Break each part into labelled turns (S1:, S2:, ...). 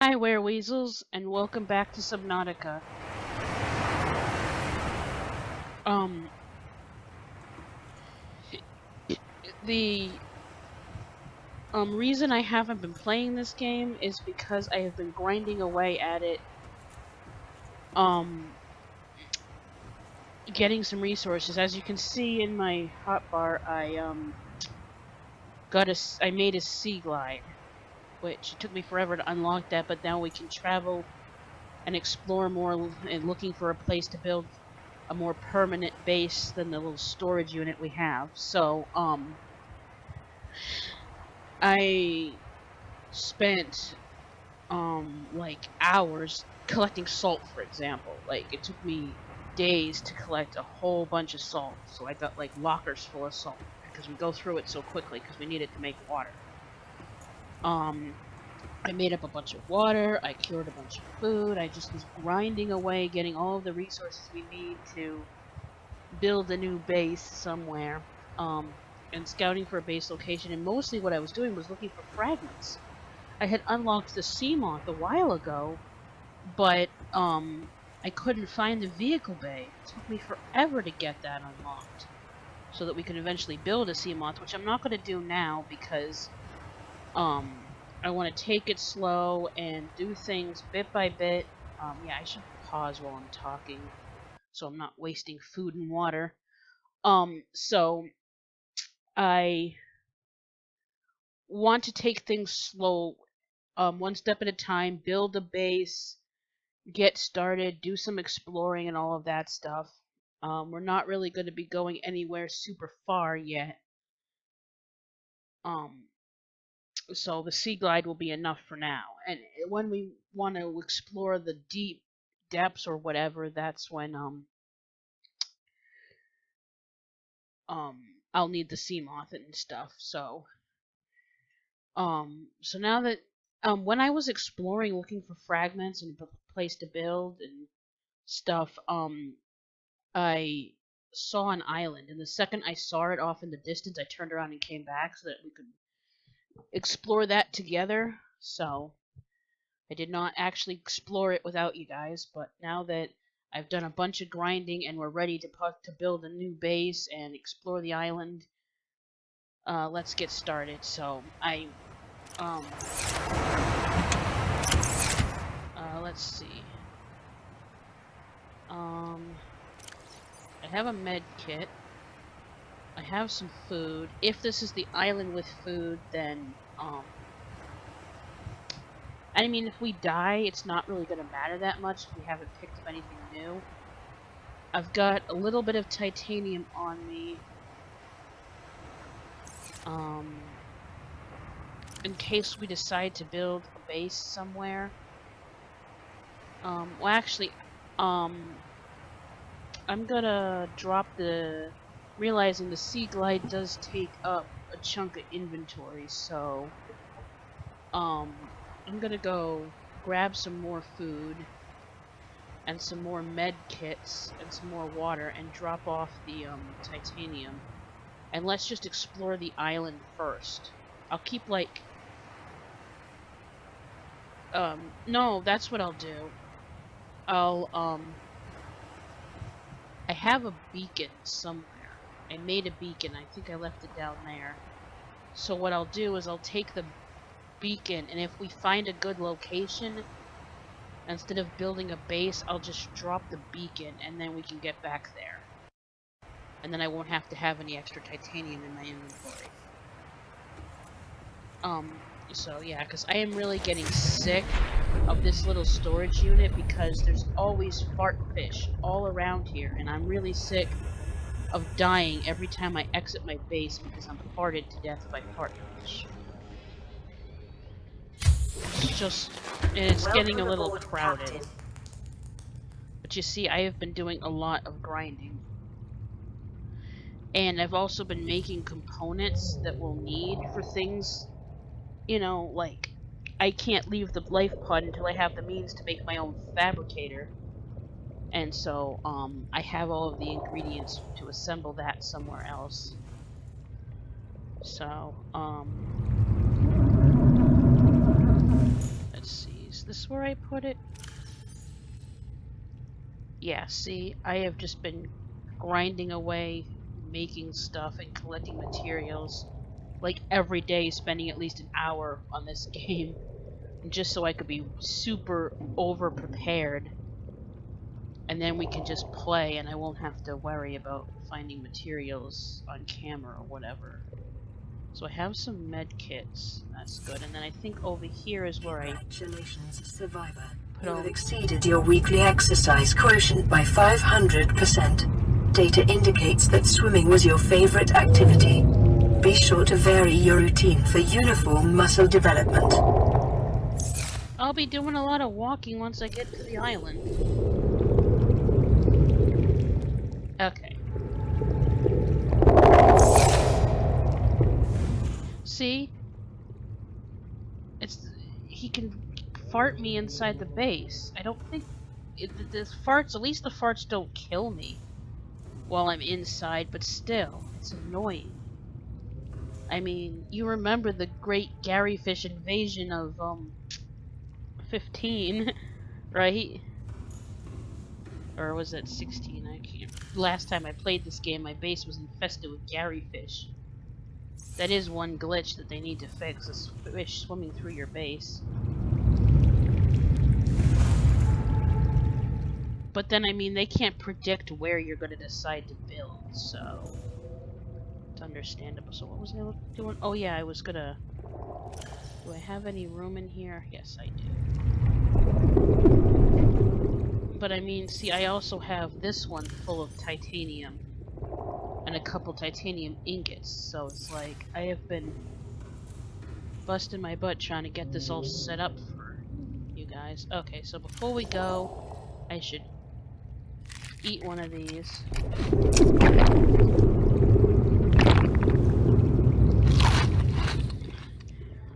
S1: Hi, weasels, and welcome back to Subnautica. Um, the reason I haven't been playing this game is because I have been grinding away at it, getting some resources. As you can see in my hotbar, I made a sea glide, which it took me forever to unlock that, but now we can travel and explore more and looking for a place to build a more permanent base than the little storage unit we have. So, I spent like hours collecting salt, for example. Like it took me days to collect a whole bunch of salt. So I got like lockers full of salt because we go through it so quickly because we need it to make water. I made up a bunch of water, I cured a bunch of food, I just was grinding away getting all of the resources we need to build a new base somewhere. And scouting for a base location, and mostly what I was doing was looking for fragments. I had unlocked the sea moth a while ago, but I couldn't find the vehicle bay. It took me forever to get that unlocked, so that we could eventually build a sea moth, which I'm not going to do now because I want to take it slow and do things bit by bit. Yeah, I should pause while I'm talking, so I'm not wasting food and water. So I want to take things slow, one step at a time, build a base, get started, do some exploring and all of that stuff. We're not really going to be going anywhere super far yet. So the sea glide will be enough for now. And when we want to explore the deep depths or whatever, that's when I'll need the sea moth and stuff. So now that when I was exploring looking for fragments and a place to build and stuff, I saw an island, and the second I saw it off in the distance, I turned around and came back so that we could explore that together. So I did not actually explore it without you guys, but now that I've done a bunch of grinding and we're ready to build a new base and explore the island, let's get started. So let's see. I have a med kit. I have some food. If this is the island with food, then I mean, if we die, it's not really going to matter that much if we haven't picked up anything new. I've got a little bit of titanium on me. In case we decide to build a base somewhere. Well, actually, I'm gonna drop realizing the sea glide does take up a chunk of inventory, so, I'm gonna go grab some more food and some more med kits and some more water and drop off the, titanium. And let's just explore the island first. I'll keep, like, no, that's what I'll do. I have a beacon somewhere. I made a beacon. I think I left it down there. So what I'll do is I'll take the beacon, and if we find a good location, instead of building a base, I'll just drop the beacon, and then we can get back there. And then I won't have to have any extra titanium in my inventory. So yeah, because I am really getting sick of this little storage unit because there's always fart fish all around here, and I'm really sick of dying every time I exit my base because I'm farted to death by fart fish. It's getting a little crowded. But you see, I have been doing a lot of grinding. And I've also been making components that we'll need for things, you know, like, I can't leave the life pod until I have the means to make my own fabricator. And so, I have all of the ingredients to assemble that somewhere else. So, let's see. Is this where I put it? Yeah, see, I have just been grinding away, making stuff and collecting materials, like every day, spending at least an hour on this game, just so I could be super over prepared. And then we can just play and I won't have to worry about finding materials on camera or whatever. So I have some med kits. That's good. And then I think over here is where
S2: Congratulations, survivor.
S1: put
S2: You
S1: all...
S2: have exceeded your weekly exercise quotient by 500%. Data indicates that swimming was your favorite activity. Be sure to vary your routine for uniform muscle development.
S1: I'll be doing a lot of walking once I get to the island. Okay. See? He can fart me inside the base. I don't think the farts, at least the farts don't kill me while I'm inside, but still, it's annoying. I mean, you remember the great Gary Fish invasion of 15, right? Or was it 16? I can't. Last time I played this game, my base was infested with Gary Fish. That is one glitch that they need to fix, is fish swimming through your base. But then, I mean, they can't predict where you're going to decide to build, so it's understandable. So what was I doing? Oh yeah, I was gonna... Do I have any room in here? Yes, I do. But I mean, see, I also have this one full of titanium and a couple titanium ingots, so it's like I have been busting my butt trying to get this all set up for you guys. Okay, so before we go, I should eat one of these.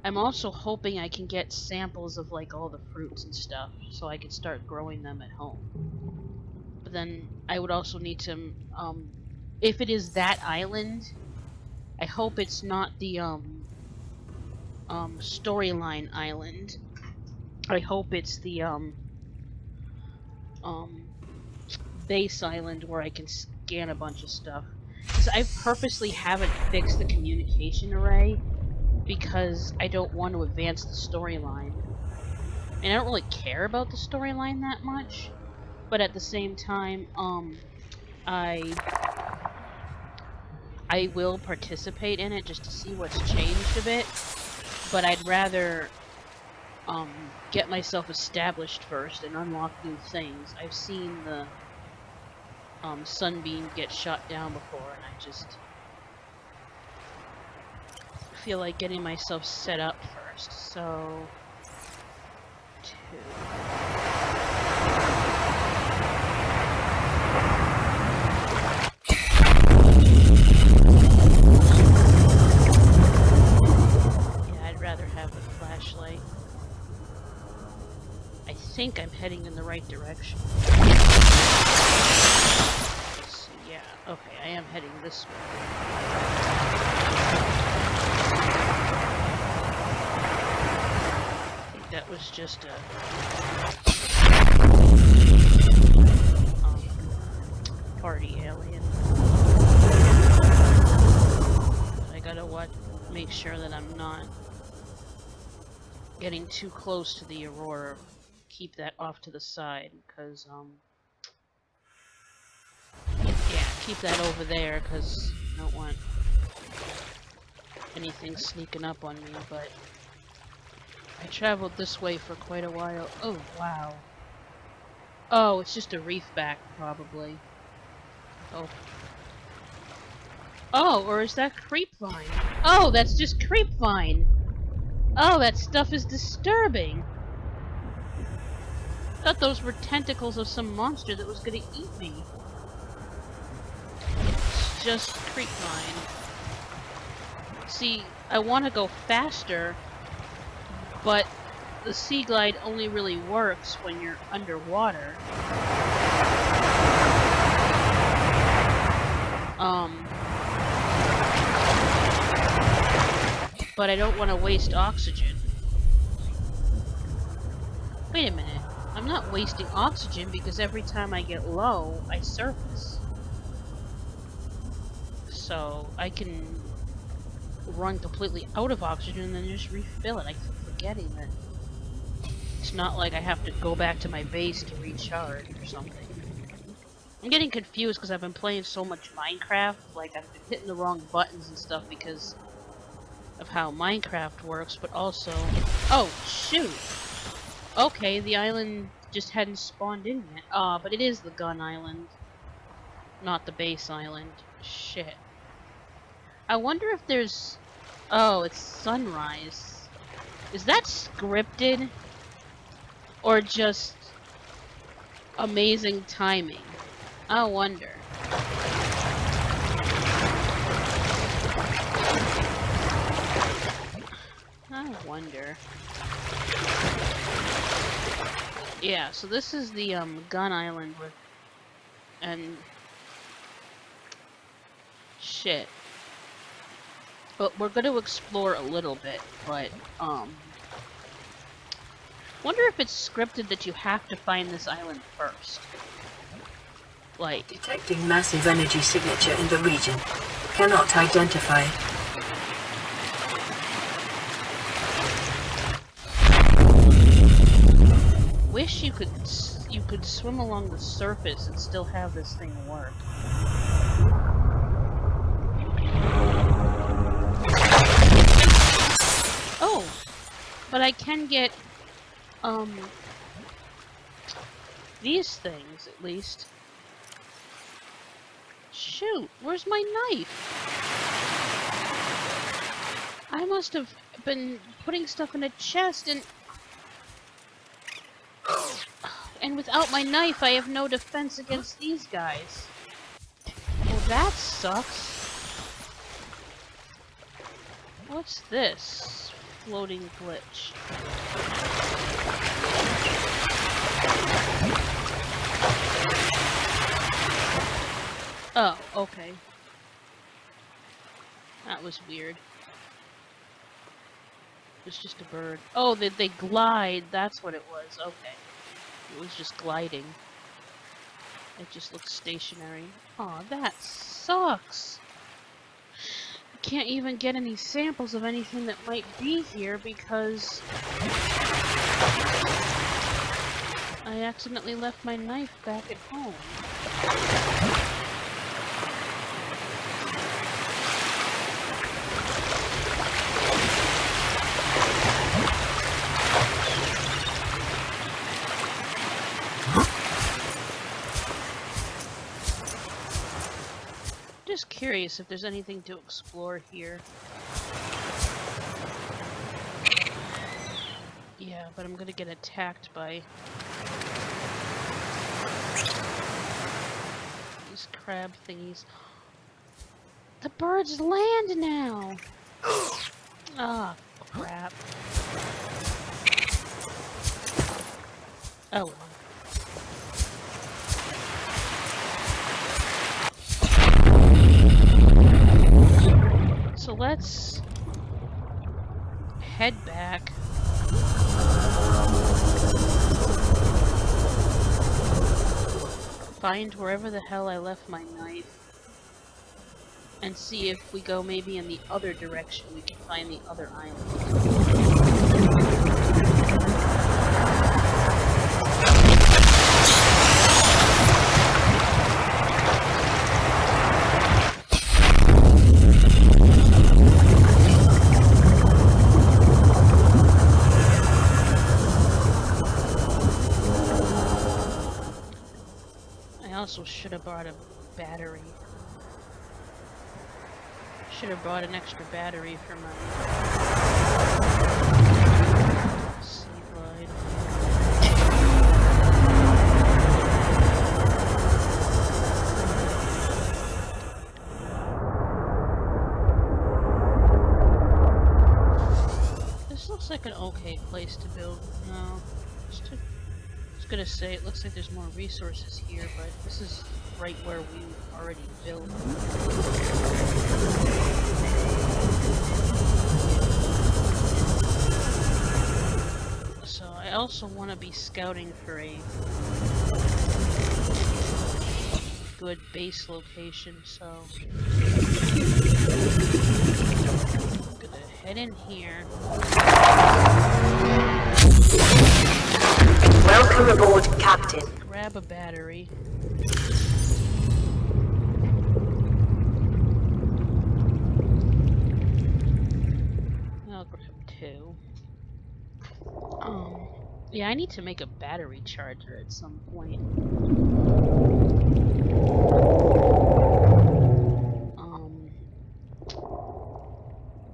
S1: I'm also hoping I can get samples of like all the fruits and stuff so I can start growing them at home. But then I would also need to, if it is that island, I hope it's not the storyline island. I hope it's the base island where I can scan a bunch of stuff. Because I purposely haven't fixed the communication array because I don't want to advance the storyline. And I don't really care about the storyline that much, but at the same time, I will participate in it just to see what's changed a bit, but I'd rather get myself established first and unlock new things. I've seen the Sunbeam get shot down before, and I just feel like getting myself set up first. So, 2. I think I'm heading in the right direction. Let's see, yeah, okay, I am heading this way. I think that was just a party alien. I gotta make sure that I'm not getting too close to the Aurora. Keep that off to the side, because, yeah, keep that over there, because I don't want anything sneaking up on me, but I traveled this way for quite a while. Oh, wow. Oh, it's just a reef back, probably. Oh. Oh, or is that creepvine? Oh, that's just creepvine! Oh, that stuff is disturbing! I thought those were tentacles of some monster that was gonna eat me. It's just creepvine. See, I want to go faster, but the sea glide only really works when you're underwater. But I don't want to waste oxygen. Wait a minute. I'm not wasting oxygen because every time I get low, I surface. So I can run completely out of oxygen and then just refill it. I keep forgetting that it's not like I have to go back to my base to recharge or something. I'm getting confused because I've been playing so much Minecraft. Like, I've been hitting the wrong buttons and stuff because of how Minecraft works, but also... Oh, shoot! Okay, the island just hadn't spawned in yet. But it is the gun island, not the base island. Shit. I wonder if there's... Oh, it's sunrise. Is that scripted? Or just amazing timing? I wonder. I wonder. Yeah, so this is the gun island with... And... Shit. But we're going to explore a little bit, but wonder if it's scripted that you have to find this island first. Like...
S2: Detecting massive energy signature in the region. Cannot identify.
S1: Wish you could swim along the surface and still have this thing work. Oh, but I can get these things at least. Shoot, where's my knife? I must have been putting stuff in a chest and without my knife, I have no defense against these guys. Well, that sucks. What's this? Floating glitch. Oh, okay. That was weird. It's just a bird. Oh, they glide. That's what it was. Okay. It was just gliding. It just looks stationary. Aw, that sucks. I can't even get any samples of anything that might be here because I accidentally left my knife back at home. Just curious if there's anything to explore here. Yeah, but I'm gonna get attacked by these crab thingies. The birds land now! Ah, crap. Oh well. So let's head back. Find wherever the hell I left my knife. And see if we go maybe in the other direction, we can find the other island. I also should have brought a battery. Should have brought an extra battery for my sea glide. This looks like an okay place to build. No, I was gonna say it looks like there's more resources here, but this is right where we already built. So I also want to be scouting for a good base location, so I'm gonna head in here.
S2: Welcome aboard, Captain.
S1: Grab a battery. I'll grab 2. Yeah, I need to make a battery charger at some point.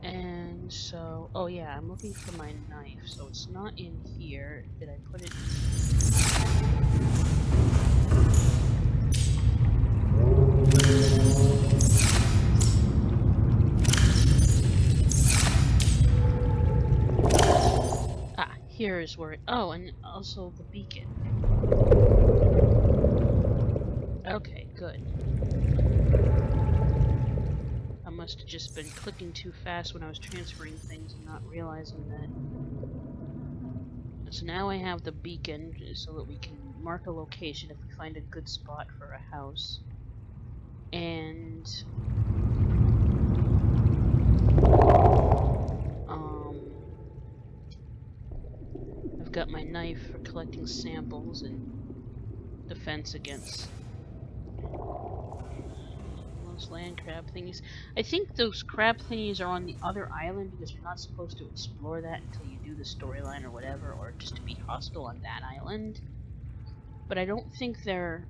S1: And so, oh yeah, I'm looking for my knife, so it's not in here. Did I put it? Ah, here is where it, oh, and also the beacon. Okay, good. I must have just been clicking too fast when I was transferring things and not realizing that. So now I have the beacon so that we can mark a location if we find a good spot for a house. And I've got my knife for collecting samples and defense against those land crab thingies. I think those crab thingies are on the other island because you're not supposed to explore that until you do the storyline or whatever, or just to be hostile on that island. But I don't think they're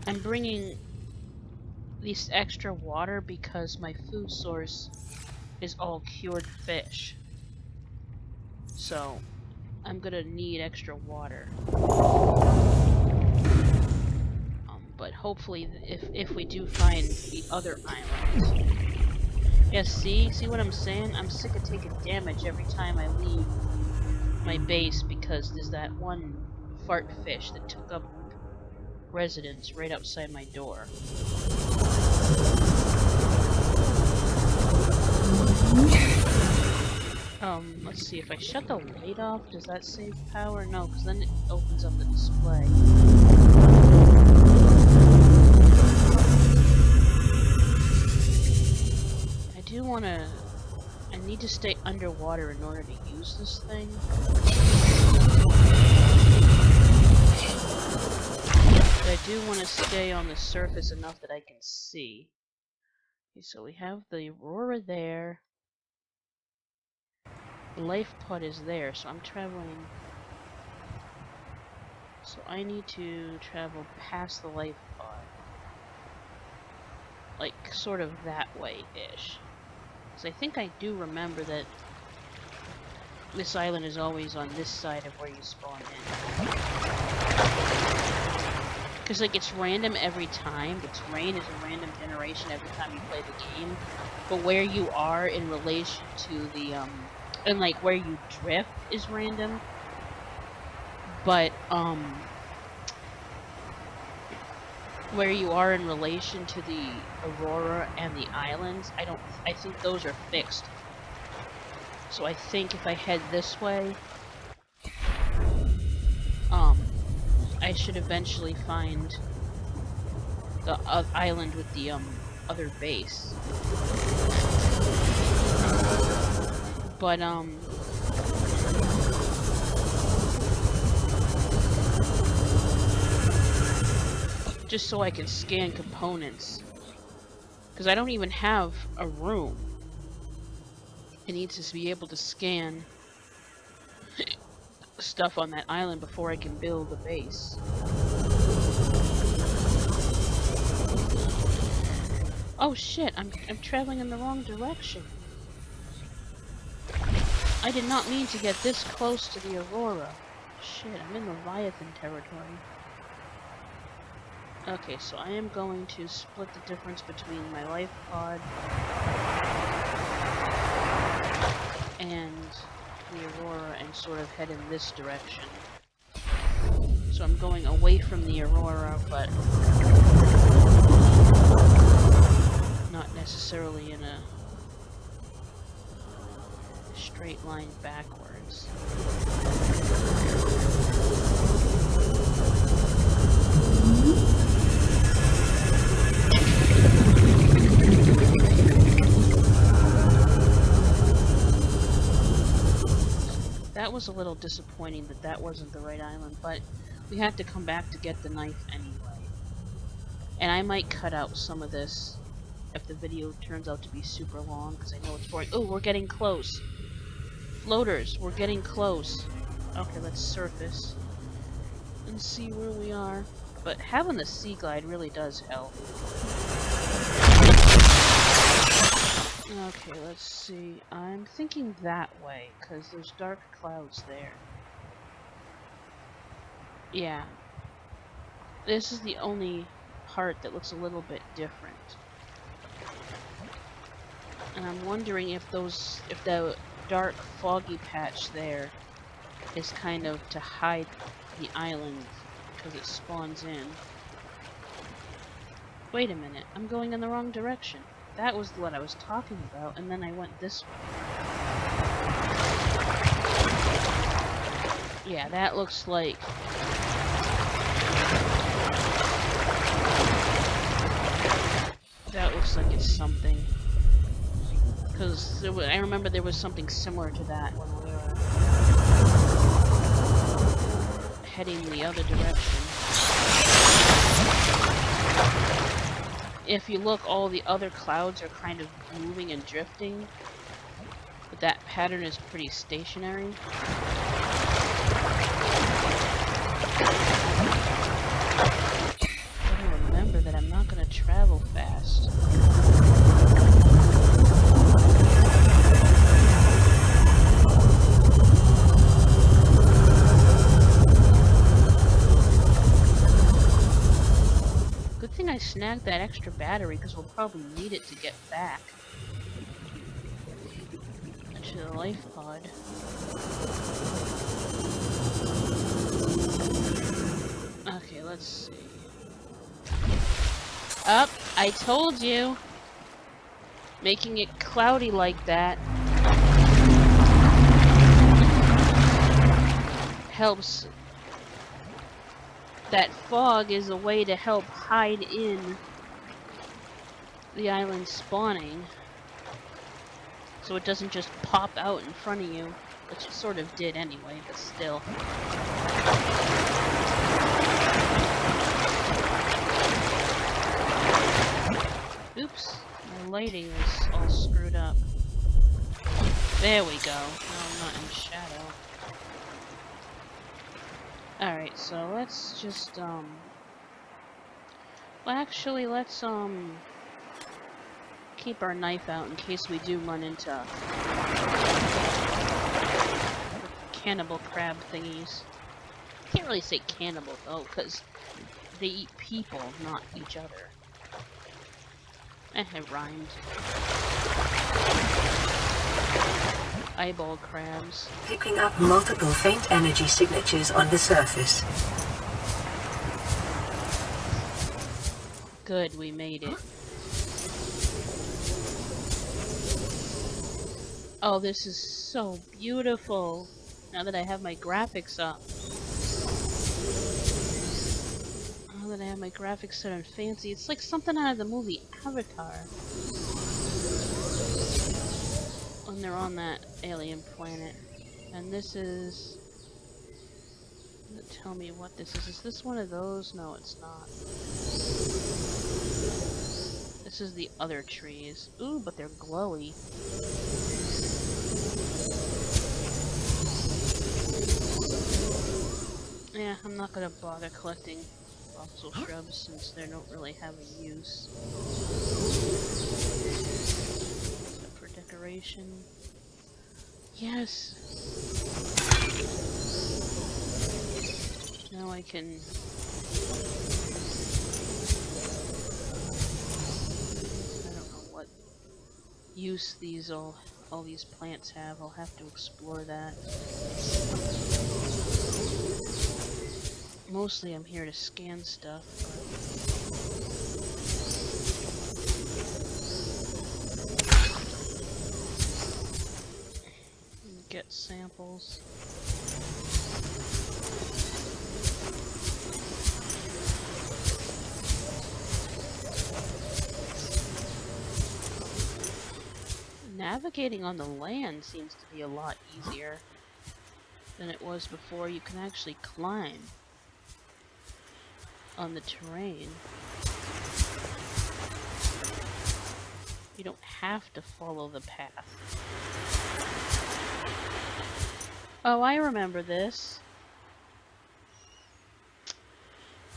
S1: I'm bringing this extra water because my food source is all cured fish. So I'm gonna need extra water. But hopefully if we do find the other island. Yes, see what I'm saying? I'm sick of taking damage every time I leave my base because there's that one fart fish that took up residence right outside my door. Let's see, if I shut the light off, does that save power? No, because then it opens up the display. I need to stay underwater in order to use this thing. But I do want to stay on the surface enough that I can see. Okay, so we have the Aurora there. The life pod is there, so I'm traveling. So I need to travel past the life pod. Like, sort of that way-ish. Because I think I do remember that this island is always on this side of where you spawn in. Because, like, it's random every time. The terrain is a random generation every time you play the game. But where you are in relation to the, and, like, where you drift is random. But, where you are in relation to the Aurora and the islands, I think those are fixed. So I think if I head this way, I should eventually find the island with the, other base. But, just so I can scan components. Because I don't even have a room. I need to be able to scan stuff on that island before I can build a base. Oh shit, I'm traveling in the wrong direction. I did not mean to get this close to the Aurora. Shit, I'm in Leviathan territory. Okay, so I am going to split the difference between my life pod and the Aurora and sort of head in this direction. So I'm going away from the Aurora, but not necessarily in a straight line backwards. That was a little disappointing that that wasn't the right island, but we had to come back to get the knife anyway. And I might cut out some of this if the video turns out to be super long, because I know it's boring. Oh, we're getting close. Floaters, we're getting close. Okay, let's surface and see where we are. But having the sea glide really does help. Okay, let's see. I'm thinking that way, because there's dark clouds there. Yeah. This is the only part that looks a little bit different. And I'm wondering if the dark foggy patch there is kind of to hide the island, because it spawns in. Wait a minute, I'm going in the wrong direction. That was what I was talking about, and then I went this way. Yeah, that looks like... That looks like it's something. Because I remember there was something similar to that when we were heading the other direction. If you look, all the other clouds are kind of moving and drifting, but that pattern is pretty stationary. Gotta remember that I'm not gonna travel fast. Good thing I snagged that extra battery, because we'll probably need it to get back to the life pod. Okay, let's see. Up, I told you! Making it cloudy like that helps. That fog is a way to help hide in the island spawning, so it doesn't just pop out in front of you, which it sort of did anyway, but still. Oops, my lighting is all screwed up. There we go. Now I'm not in shadow. Alright, so let's just, well, actually, let's, keep our knife out in case we do run into cannibal crab thingies. Can't really say cannibal, though, because they eat people, not each other. It rhymed. Eyeball crabs.
S2: Picking up multiple faint energy signatures on the surface.
S1: Good, we made it. Oh, this is so beautiful. Now that I have my graphics up. Now that I have my graphics set on fancy, it's like something out of the movie Avatar. When they're on that alien planet. And this is... Tell me what this is. Is this one of those? No, it's not. This is the other trees. Ooh, but they're glowy. Yeah, I'm not gonna bother collecting fossil shrubs since they don't really have a use. Except for decoration. Yes! Now I can use all these plants have. I'll have to explore that. Mostly I'm here to scan stuff, but get samples. Navigating on the land seems to be a lot easier than it was before. You can actually climb on the terrain. You don't have to follow the path. Oh, I remember this.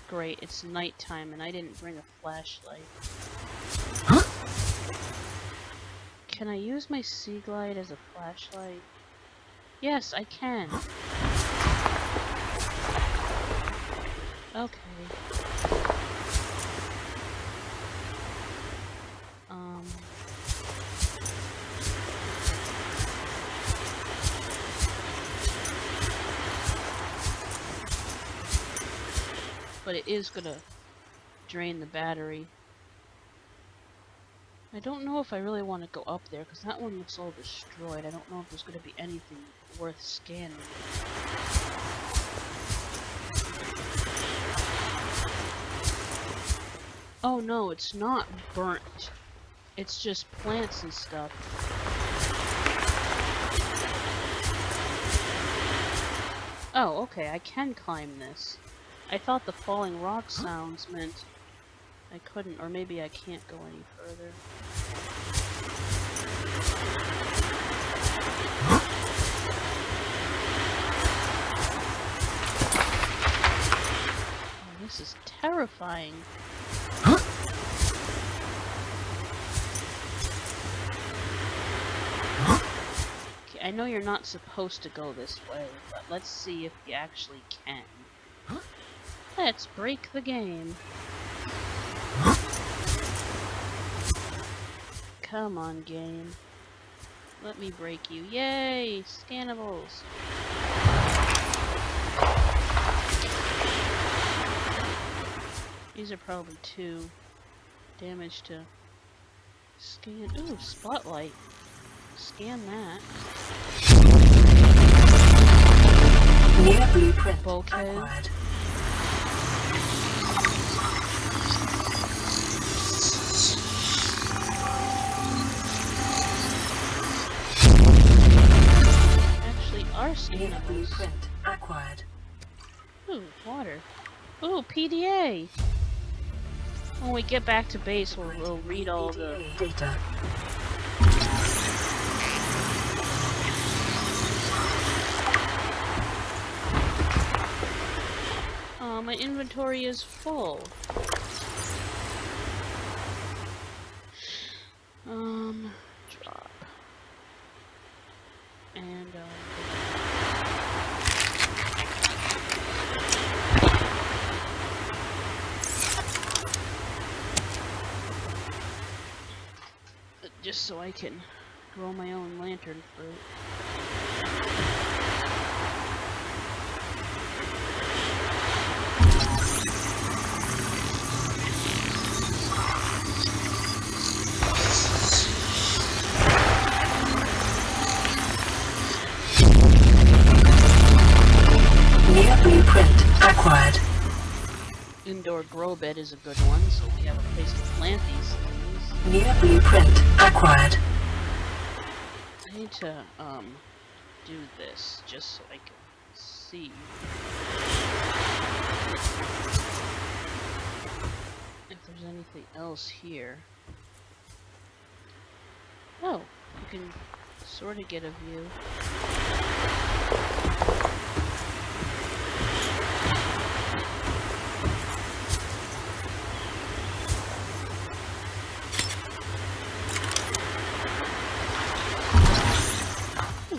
S1: Great, it's nighttime and I didn't bring a flashlight.
S2: Huh?
S1: Can I use my sea glide as a flashlight? Yes, I can. Okay. But it is gonna drain the battery. I don't know if I really want to go up there, because that one looks all destroyed. I don't know if there's going to be anything worth scanning. Oh no, it's not burnt. It's just plants and stuff. Oh, okay, I can climb this. I thought the falling rock sounds meant I couldn't, or maybe I can't go any further. Oh, this is terrifying. Okay, I know you're not supposed to go this way, but let's see if you actually can. Let's break the game. Come on, game. Let me break you. Yay! Scannables! These are probably too damaged to scan. Ooh, spotlight. Scan that.
S2: Near blueprint
S1: Bulkhead.
S2: acquired.
S1: Our scannables.
S2: Blueprint acquired.
S1: Ooh, water. Ooh, PDA. When we get back to base, we'll read all the
S2: data.
S1: My inventory is full. Drop. And, just so I can grow my own lantern fruit.
S2: Blueprint acquired.
S1: Indoor grow bed is a good one, so we have a place to plant these things.
S2: Near blueprint acquired.
S1: I need to do this just so I can see if there's anything else here. Oh, you can sort of get a view.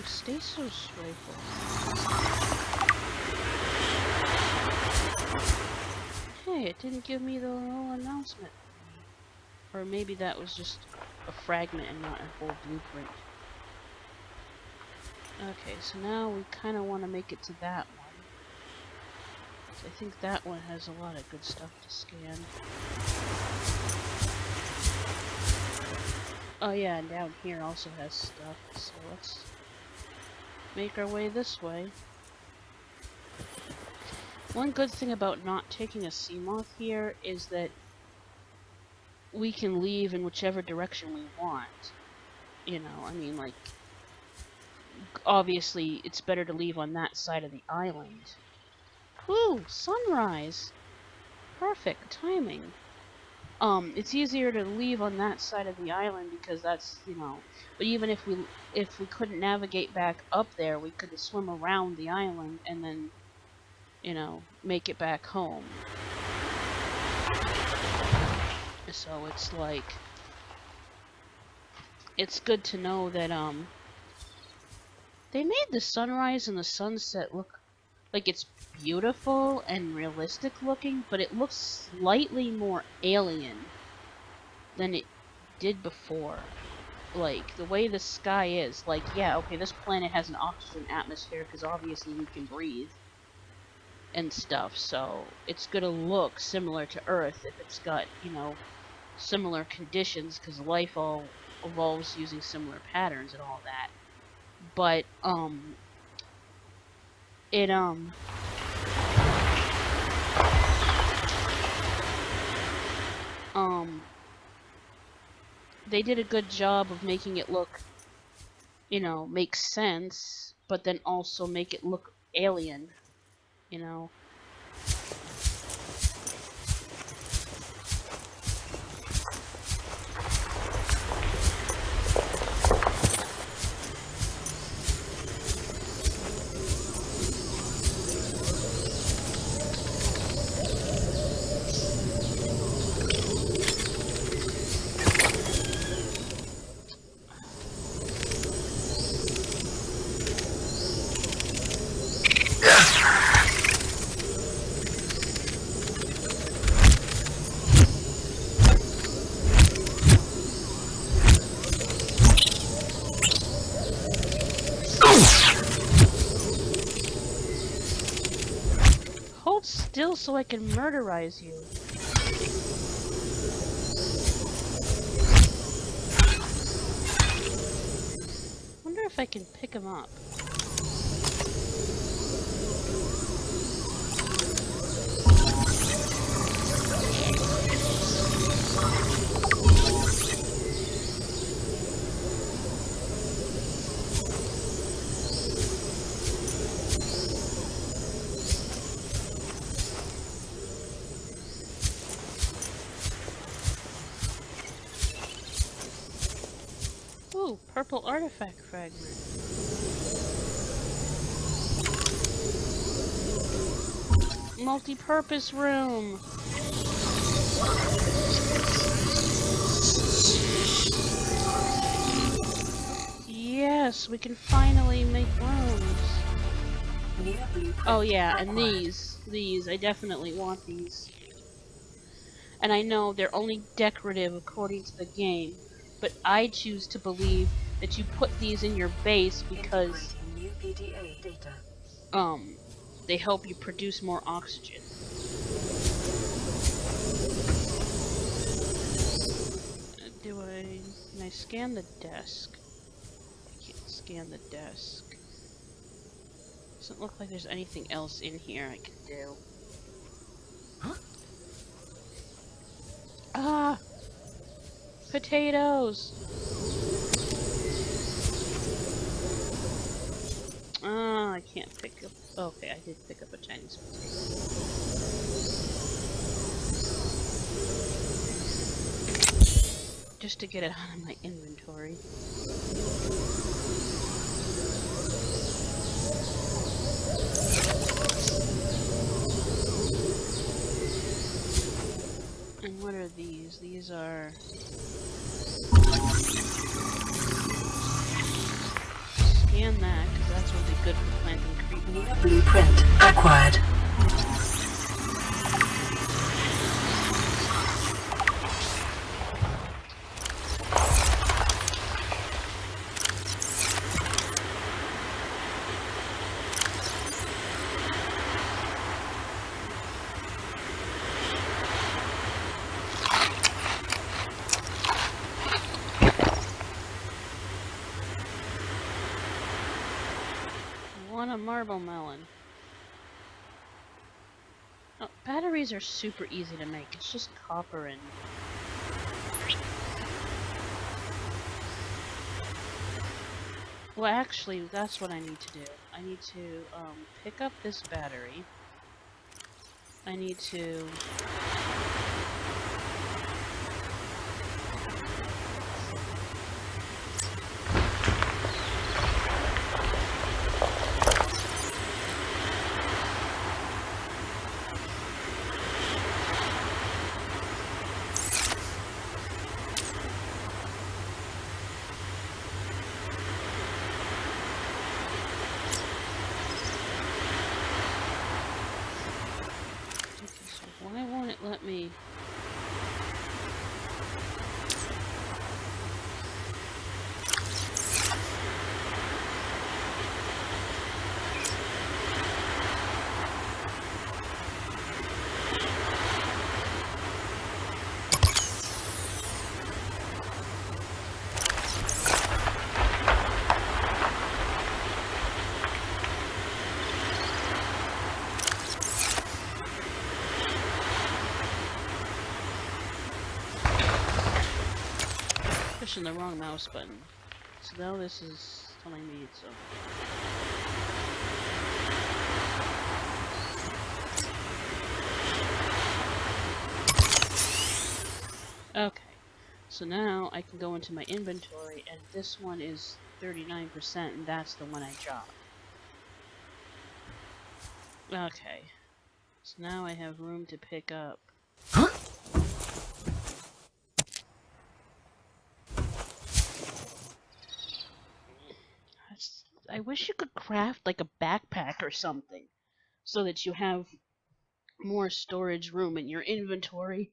S1: Stasis rifle. Hey, it didn't give me the little announcement. Or maybe that was just a fragment and not a whole blueprint. Okay, so now we kind of want to make it to that one. I think that one has a lot of good stuff to scan. Oh yeah, and down here also has stuff, so let's make our way this way. One good thing about not taking a Seamoth here is that we can leave in whichever direction we want. You know, I mean, like, obviously it's better to leave on that side of the island. Ooh, sunrise! Perfect timing. It's easier to leave on that side of the island because that's, you know, but even if we couldn't navigate back up there, we could swim around the island and then, you know, make it back home. So it's like, it's good to know that, they made the sunrise and the sunset look like it's beautiful and realistic looking, but it looks slightly more alien than it did before. Like, the way the sky is, like, yeah, okay, this planet has an oxygen atmosphere because obviously we can breathe and stuff, so it's gonna look similar to Earth if it's got, you know, similar conditions because life all evolves using similar patterns and all that. But, they did a good job of making it look, you know, make sense, but then also make it look alien, you know. Hold still so I can murderize you. Wonder if I can pick him up. Ooh, purple artifact fragment. Multi-purpose room. Yes, we can finally make rooms. Oh yeah, and these, I definitely want these. And I know they're only decorative according to the game, but I choose to believe that you put these in your base because they help you produce more oxygen. Can I scan the desk? I can't scan the desk. Doesn't look like there's anything else in here I can do.
S3: Huh?
S1: Ah! Potatoes! Ah, I can't pick up. Okay, I did pick up a Chinese potato. Just to get it out of my inventory. And what are these? These are... Scan that, because that's really good for planting creepers.
S2: Blueprint acquired.
S1: want a marble melon. Oh, batteries are super easy to make. It's just copper and... Well, actually, that's what I need to do. I need to pick up this battery. I need to... Why won't it let me... pushing the wrong mouse button. So now this is telling me it's okay. So now I can go into my inventory, and this one is 39%, and that's the one I dropped. Okay. So now I have room to pick up.
S3: Huh?
S1: I wish you could craft like a backpack or something, so that you have more storage room in your inventory.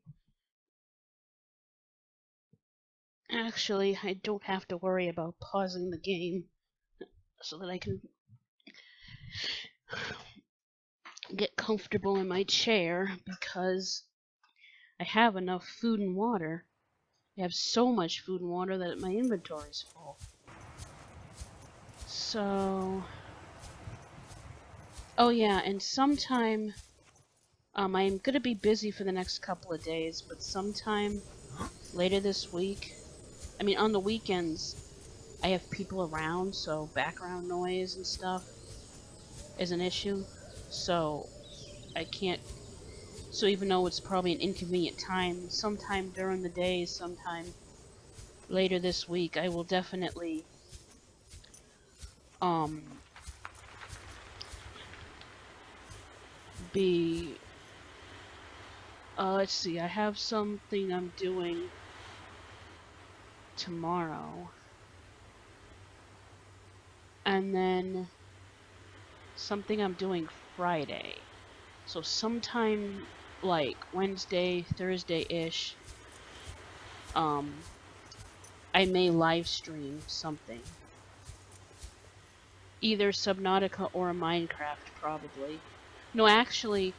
S1: Actually, I don't have to worry about pausing the game, so that I can get comfortable in my chair, because I have enough food and water. I have so much food and water that my inventory is full. So... Oh yeah, and sometime... I'm gonna be busy for the next couple of days, but sometime later this week... I mean, on the weekends, I have people around, so background noise and stuff is an issue. So, I can't... So even though it's probably an inconvenient time, sometime during the day, sometime later this week, I will definitely be let's see, I have something I'm doing tomorrow, and then something I'm doing Friday. So sometime like Wednesday, Thursday-ish, I may live stream something. Either Subnautica or Minecraft, probably. No, actually,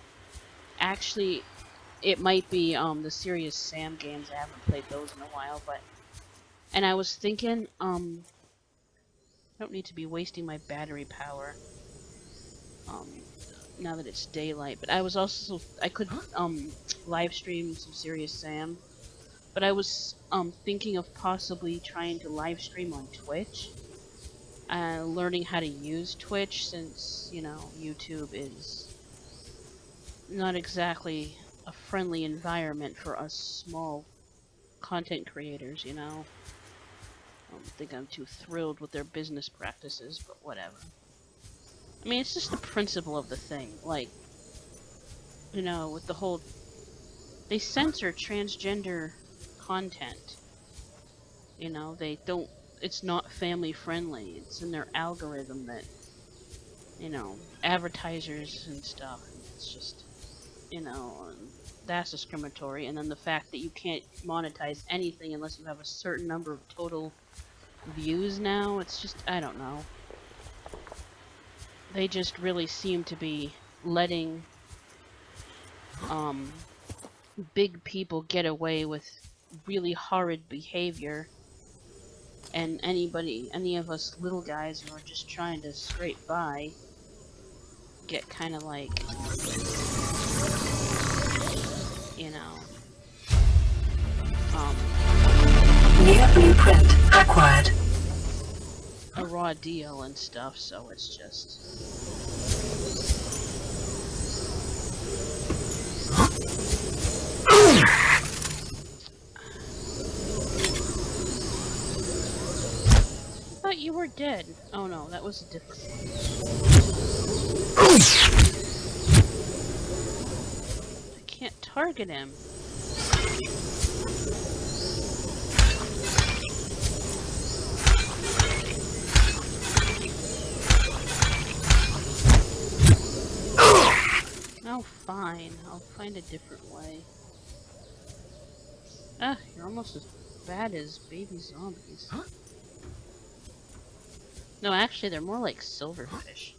S1: it might be the Serious Sam games. I haven't played those in a while, but... And I was thinking, I don't need to be wasting my battery power, now that it's daylight. But I was also... I could, live stream some Serious Sam. But I was, thinking of possibly trying to live stream on Twitch. Learning how to use Twitch, since, you know, YouTube is not exactly a friendly environment for us small content creators, you know. I don't think I'm too thrilled with their business practices, but whatever. I mean, it's just the principle of the thing. Like, you know, with the whole... They censor transgender content. You know, they don't... It's not family friendly. It's in their algorithm that, you know, advertisers and stuff. It's just, you know, that's discriminatory. And then the fact that you can't monetize anything unless you have a certain number of total views now. It's just, I don't know. They just really seem to be letting big people get away with really horrid behavior, and any of us little guys who are just trying to scrape by, get kind of like, you know,
S2: New blueprint acquired.
S1: a raw deal and stuff, so it's just... I thought you were dead. Oh no, that was a different one. I can't target him. Oh, fine. I'll find a different way. Ah, you're almost as bad as baby zombies.
S3: Huh?
S1: No, actually, they're more like silverfish.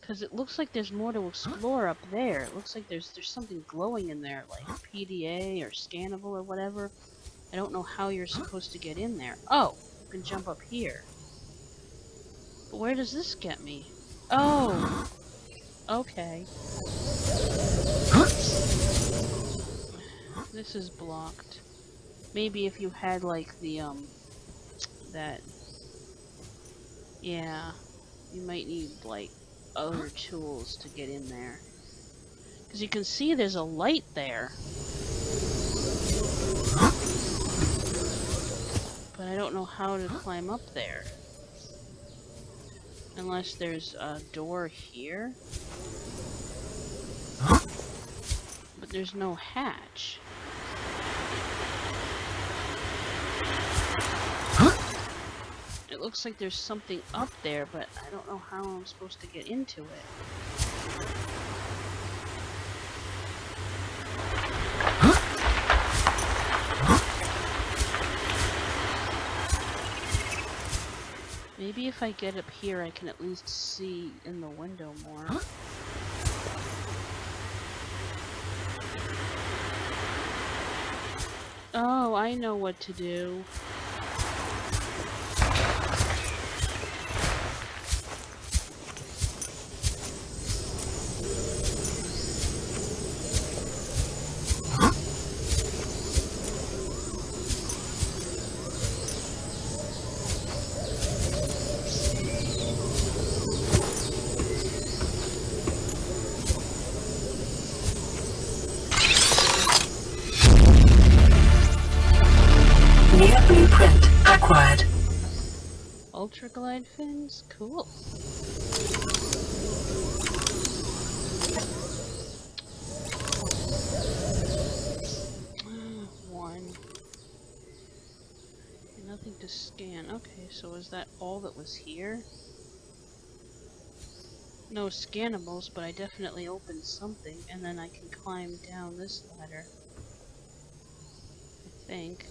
S1: Because it looks like there's more to explore up there. It looks like there's something glowing in there, like PDA or scannable or whatever. I don't know how you're supposed to get in there. Oh, you can jump up here. But where does this get me? Oh! Okay. This is blocked. Maybe if you had like the that, yeah, you might need like other tools to get in there. Because you can see there's a light there. But I don't know how to climb up there. Unless there's a door here. But there's no hatch. It looks like there's something up there, but I don't know how I'm supposed to get into it. Maybe if I get up here, I can at least see in the window more. Oh, I know what to do.
S2: Blueprint acquired.
S1: Ultra glide fins? Cool. One. Nothing to scan. Okay, so is that all that was here? No scannables, but I definitely opened something, and then I can climb down this ladder. I think.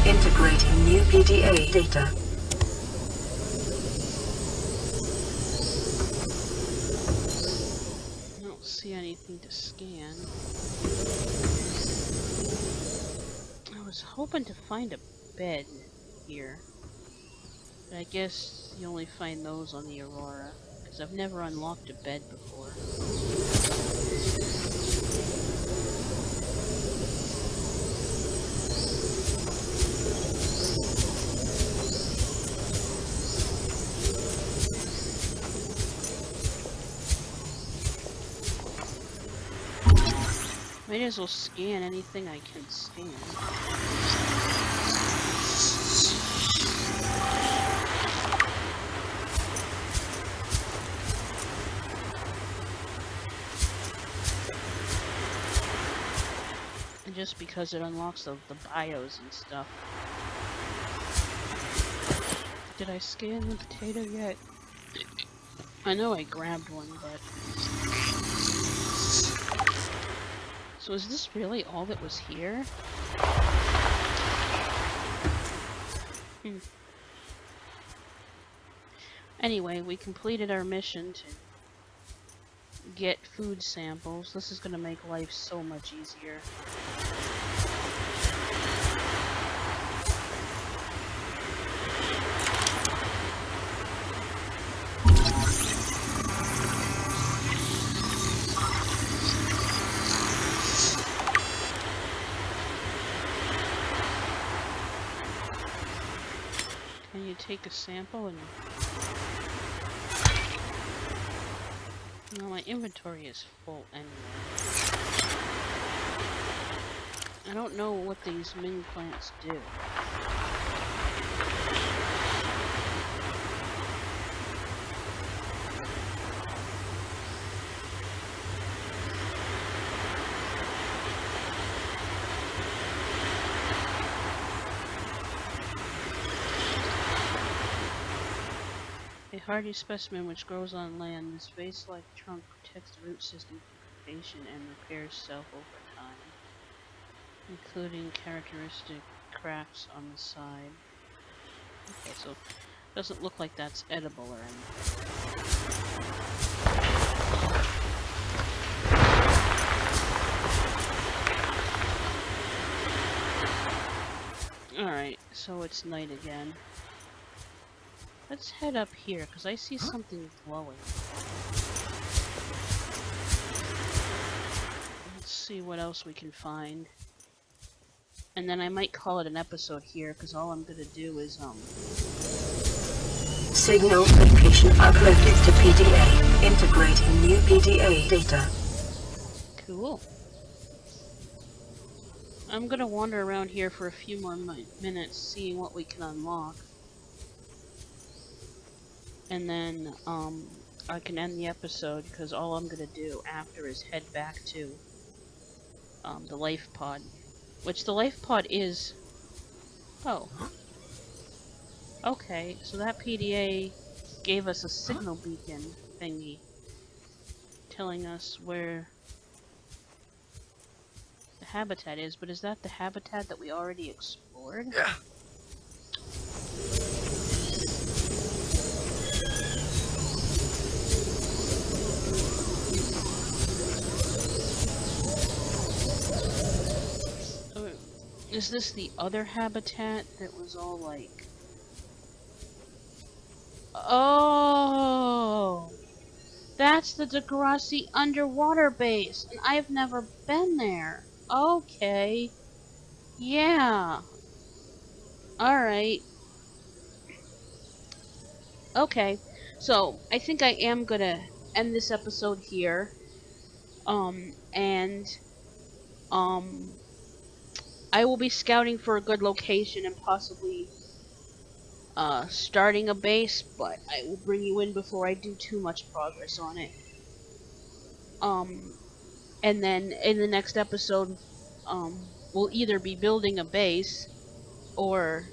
S2: Integrating new PDA data.
S1: I don't see anything to scan. I was hoping to find a bed here. But I guess you only find those on the Aurora, because I've never unlocked a bed before. Might as well scan anything I can scan. And just because it unlocks the bios and stuff. Did I scan the potato yet? I know I grabbed one, but... So is this really all that was here? Anyway, we completed our mission to get food samples. This is going to make life so much easier. take a sample and... No, my inventory is full anyway. I don't know what these ming plants do. A hardy specimen which grows on land, this vase-like trunk protects the root system from predation and repairs self over time, including characteristic cracks on the side. Okay, so it doesn't look like that's edible or anything. Alright, so it's night again. Let's head up here, because I see something glowing. Let's see what else we can find. And then I might call it an episode here, because all I'm gonna do is,
S2: Signal location uploaded to PDA. Integrating new PDA data.
S1: Cool. I'm gonna wander around here for a few more minutes, seeing what we can unlock. And then, I can end the episode, because all I'm gonna do after is head back to, the life pod. Which the life pod is... Oh. Okay, so that PDA gave us a signal beacon thingy. Telling us where the habitat is, but is that the habitat that we already explored?
S3: Yeah.
S1: Is this the other habitat that was all like... Oh! That's the Degrassi underwater base, and I've never been there. Okay. Yeah. Alright. Okay. So, I think I am gonna end this episode here. I will be scouting for a good location and possibly starting a base, but I will bring you in before I do too much progress on it. And then in the next episode, we'll either be building a base or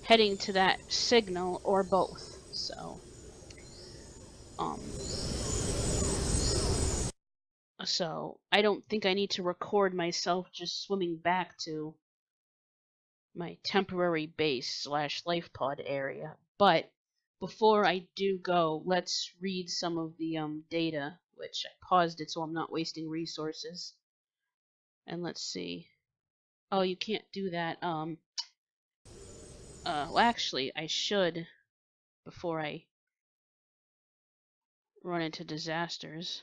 S1: heading to that signal, or both. So I don't think I need to record myself just swimming back to my temporary base / life pod area. But before I do go, let's read some of the data, which I paused it so I'm not wasting resources. And let's see. Oh, you can't do that. Well, actually, I should before I run into disasters.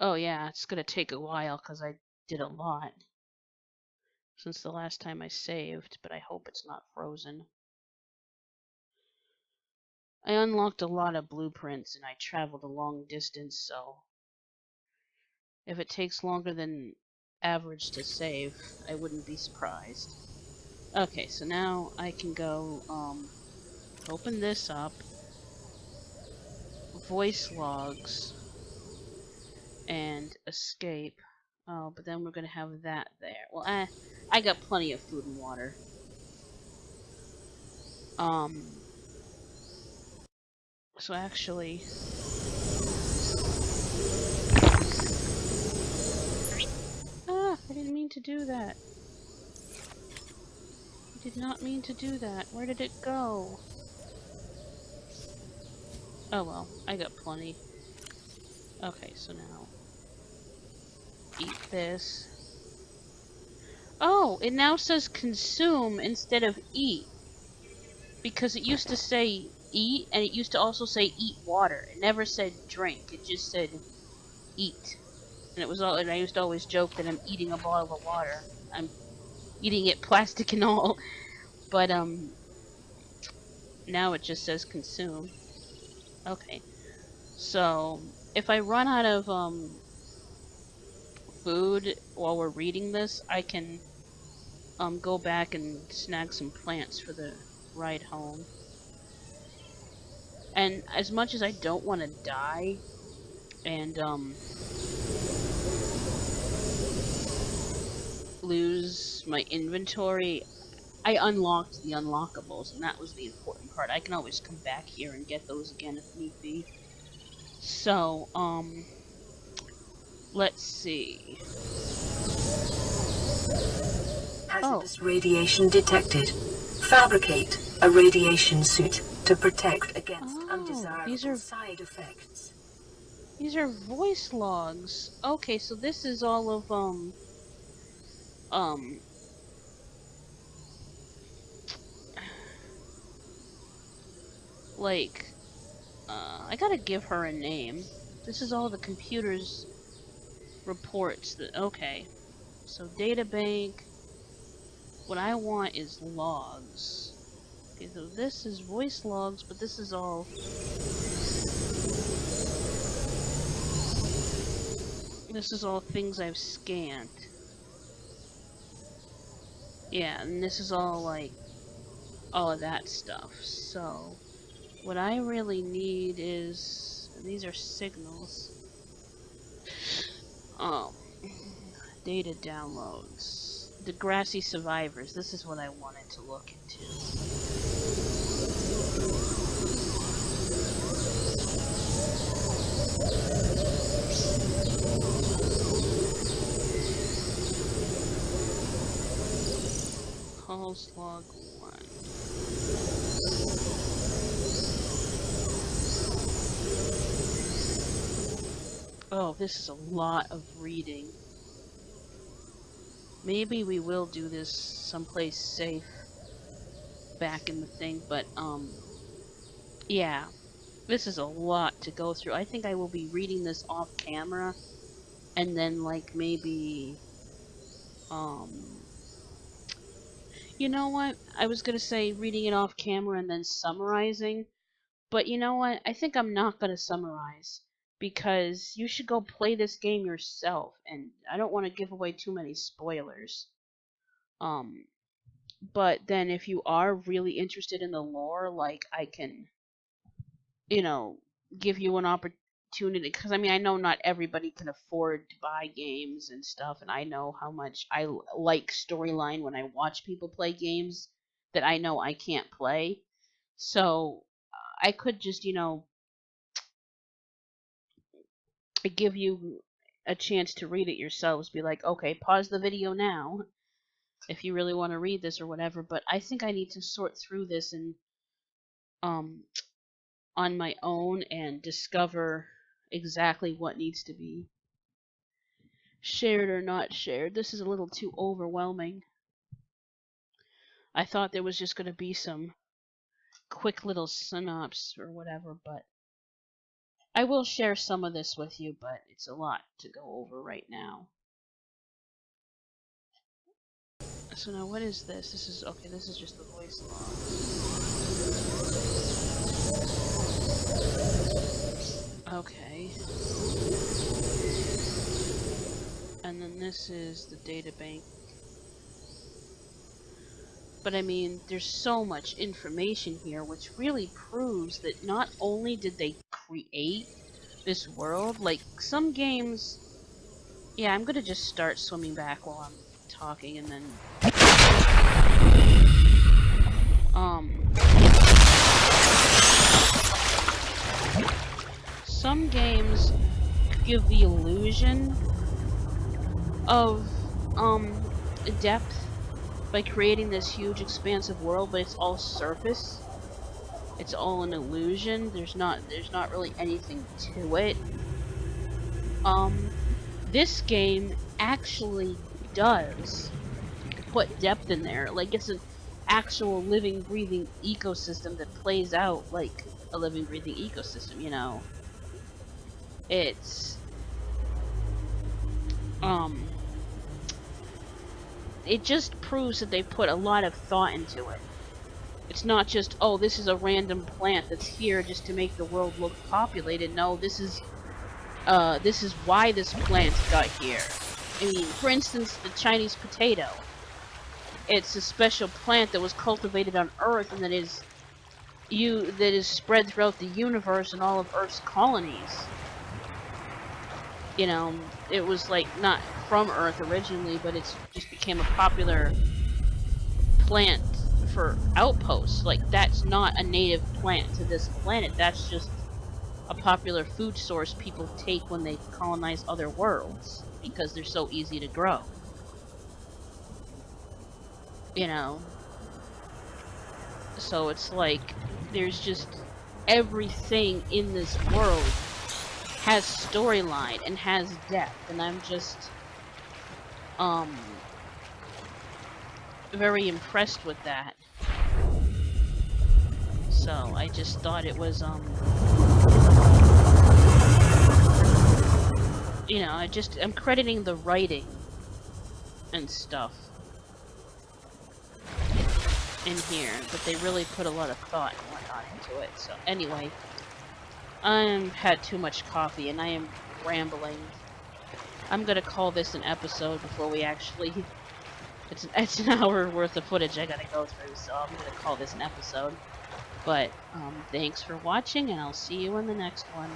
S1: Oh yeah, it's gonna take a while because I did a lot since the last time I saved, but I hope it's not frozen. I unlocked a lot of blueprints and I traveled a long distance, so if it takes longer than average to save, I wouldn't be surprised. Okay, so now I can go, open this up, voice logs, and escape. Oh, but then we're gonna have that there. Well, I got plenty of food and water. So actually... Ah, I didn't mean to do that. I did not mean to do that. Where did it go? Oh well, I got plenty. Okay, so now... eat this. Oh, it now says consume instead of eat. Because it used to say eat, and it used to also say eat water. It never said drink, it just said eat. And it was all, and I used to always joke that I'm eating a bottle of water. eating it plastic and all. But now it just says consume. Okay. So if I run out of food while we're reading this, I can go back and snag some plants for the ride home. And as much as I don't want to die and lose my inventory, I unlocked the unlockables, and that was the important part. I can always come back here and get those again if need be. So, let's see.
S2: Hazardous radiation detected. Fabricate a radiation suit to protect against undesirable side effects.
S1: These are voice logs. Okay, so this is all of like I gotta give her a name. This is all the computer's reports that okay. So data bank. What I want is logs. Okay, so this is voice logs, but this is all things I've scanned. Yeah, and this is all like all of that stuff. So what I really need is, and these are signals. Data downloads. Degrassi survivors. This is what I wanted to look into. Calls log 1. Oh, this is a lot of reading. Maybe we will do this someplace safe back in the thing, but yeah. This is a lot to go through. I think I will be reading this off camera and then like maybe you know what? I was gonna say reading it off camera and then summarizing, but you know what? I think I'm not gonna summarize because you should go play this game yourself, and I don't want to give away too many spoilers. Um, but then if you are really interested in the lore, like I can, you know, give you an opportunity because I mean I know not everybody can afford to buy games and stuff, and I know how much I like storyline when I watch people play games that I know I can't play. So I could just give you a chance to read it yourselves. Be like, okay, pause the video now if you really want to read this or whatever. But I think I need to sort through this and um on my own and discover exactly what needs to be shared or not shared. This is a little too overwhelming. I thought there was just going to be some quick little synopsis or whatever, but I will share some of this with you, but it's a lot to go over right now. So now what is this? This is, okay, this is just the voice log. Okay. And then this is the data bank. But I mean, there's so much information here, which really proves that not only did they create this world, like some games. Yeah, I'm gonna just start swimming back while I'm talking, and then some games give the illusion of depth by creating this huge expansive world, but it's all surface. It's all an illusion. There's not really anything to it. This game actually does put depth in there. Like it's an actual living, breathing ecosystem that plays out like a living, breathing ecosystem, you know. It's it just proves that they put a lot of thought into it. It's not just, oh, this is a random plant that's here just to make the world look populated. No, this is why this plant got here. I mean, for instance, the Chinese potato. It's a special plant that was cultivated on Earth and that is spread throughout the universe and all of Earth's colonies. You know, it was like not from Earth originally, but it's just became a popular plant for outposts. Like, that's not a native plant to this planet. That's just a popular food source people take when they colonize other worlds because they're so easy to grow. You know, so it's like there's just everything in this world has storyline and has depth, and I'm just very impressed with that. So I just thought it was you know, I'm crediting the writing and stuff in here, but they really put a lot of thought and whatnot into it. So anyway, I've had too much coffee and I am rambling. I'm gonna call this an episode before we actually... It's an hour worth of footage I gotta go through, so I'm gonna call this an episode. But, thanks for watching, and I'll see you in the next one.